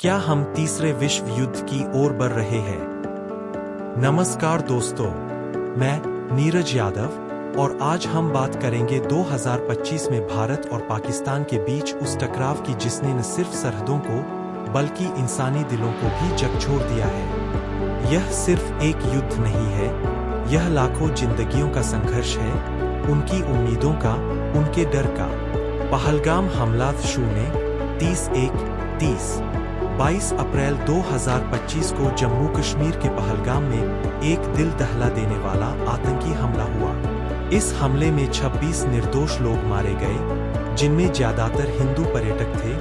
क्या हम तीसरे विश्व युद्ध की ओर बढ़ रहे हैं? नमस्कार दोस्तों, मैं नीरज यादव और आज हम बात करेंगे 2025 में भारत और पाकिस्तान के बीच उस टकराव की जिसने न सिर्फ सरहदों को बल्कि इंसानी दिलों को भी झकझोर दिया है। यह सिर्फ एक युद्ध नहीं है, यह लाखों जिंदगियों का संघर्ष है, उनकी उम्मीदों का, उनके डर का। पहलगाम हमला 22 अप्रैल 2025 को जम्मू कश्मीर के पहलगाम में एक दिल दहला देने वाला आतंकी हमला हुआ। इस हमले में 26 निर्दोष लोग मारे गए, जिनमें ज्यादातर हिंदू पर्यटक थे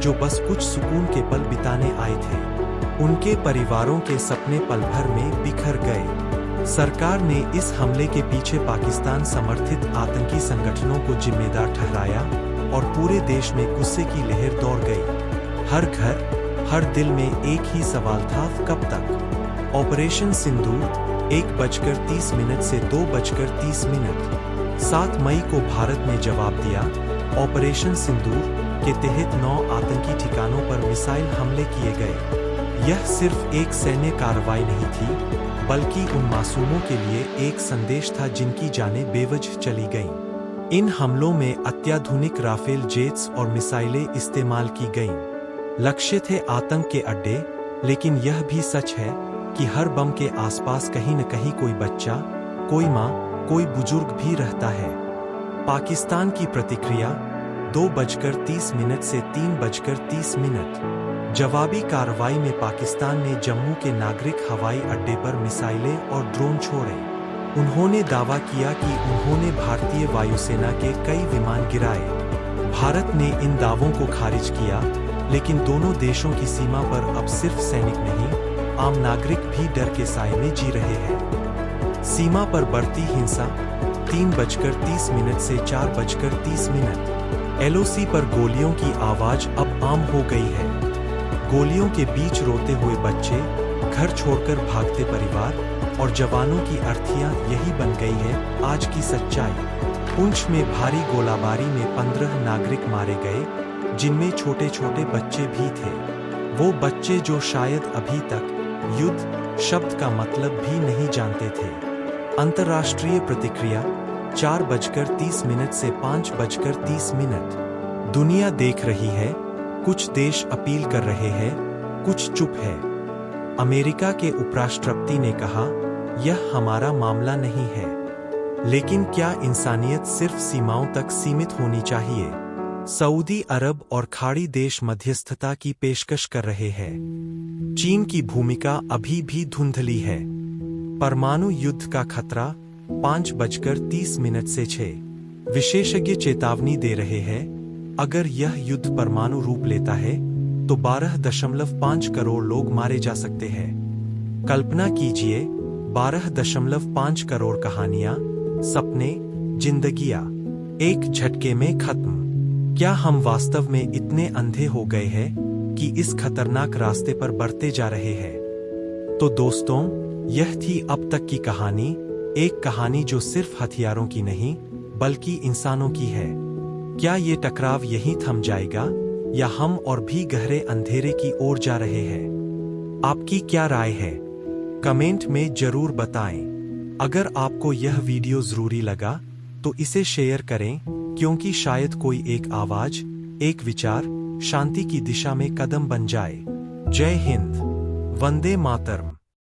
जो बस कुछ सुकून के पल बिताने आए थे। उनके परिवारों के सपने पल भर में बिखर गए। सरकार ने इस हमले के पीछे पाकिस्तान समर्थित आतंकी संगठनों को जिम्मेदार ठहराया और पूरे देश में गुस्से की लहर दौड़ गई। हर घर, हर दिल में एक ही सवाल था, कब तक? ऑपरेशन सिंदूर 1:30 से 2:30। 7 मई को भारत ने जवाब दिया। ऑपरेशन सिंदूर के तहत 9 आतंकी ठिकानों पर मिसाइल हमले किए गए। यह सिर्फ एक सैन्य कार्रवाई नहीं थी, बल्कि उन मासूमों के लिए एक संदेश था जिनकी जानें बेवजह चली गईं। इन हमलों में अत्याधुनिक राफेल जेट्स और मिसाइलें इस्तेमाल की गईं। लक्ष्य थे आतंक के अड्डे, लेकिन यह भी सच है कि हर बम के आसपास कहीं न कहीं कोई बच्चा, कोई माँ, कोई बुजुर्ग भी रहता है। पाकिस्तान की प्रतिक्रिया 2:30 से 3:30। जवाबी कार्रवाई में पाकिस्तान ने जम्मू के नागरिक हवाई अड्डे पर मिसाइलें और ड्रोन छोड़े। उन्होंने दावा किया कि उन्होंने भारतीय वायुसेना के कई विमान गिराए। भारत ने इन दावों को खारिज किया, लेकिन दोनों देशों की सीमा पर अब सिर्फ सैनिक नहीं, आम नागरिक भी डर के साए में जी रहे हैं। सीमा पर बढ़ती हिंसा 3:30 से 4:30। एलओसी पर गोलियों की आवाज अब आम हो गई है। गोलियों के बीच रोते हुए बच्चे, घर छोड़कर भागते परिवार और जवानों की अर्थियां यही बन गई है आज की सच्चाई। पुंछ में भारी गोलाबारी में 15 नागरिक मारे गए, जिनमें छोटे छोटे बच्चे भी थे। वो बच्चे जो शायद अभी तक युद्ध शब्द का मतलब भी नहीं जानते थे। अंतर्राष्ट्रीय प्रतिक्रिया 4:30 से 5:30। दुनिया देख रही है, कुछ देश अपील कर रहे हैं, कुछ चुप है। अमेरिका के उपराष्ट्रपति ने कहा, यह हमारा मामला नहीं है। लेकिन क्या इंसानियत सिर्फ सीमाओं तक सीमित होनी चाहिए? सऊदी अरब और खाड़ी देश मध्यस्थता की पेशकश कर रहे हैं। चीन की भूमिका अभी भी धुंधली है। परमाणु युद्ध का खतरा 5:30 से 6। विशेषज्ञ चेतावनी दे रहे हैं, अगर यह युद्ध परमाणु रूप लेता है तो 12.5 करोड़ लोग मारे जा सकते हैं। कल्पना कीजिए, 12.5 करोड़ कहानियां, सपने, जिंदगियां एक झटके में खत्म। क्या हम वास्तव में इतने अंधे हो गए हैं कि इस खतरनाक रास्ते पर बढ़ते जा रहे हैं? तो दोस्तों, यह थी अब तक की कहानी, एक कहानी जो सिर्फ हथियारों की नहीं, बल्कि इंसानों की है। क्या ये टकराव यहीं थम जाएगा या हम और भी गहरे अंधेरे की ओर जा रहे हैं? आपकी क्या राय है? कमेंट में जरूर बताएं। अगर आपको यह वीडियो जरूरी लगा तो इसे शेयर करें, क्योंकि शायद कोई एक आवाज, एक विचार शांति की दिशा में कदम बन जाए। जय हिंद, वंदे मातरम।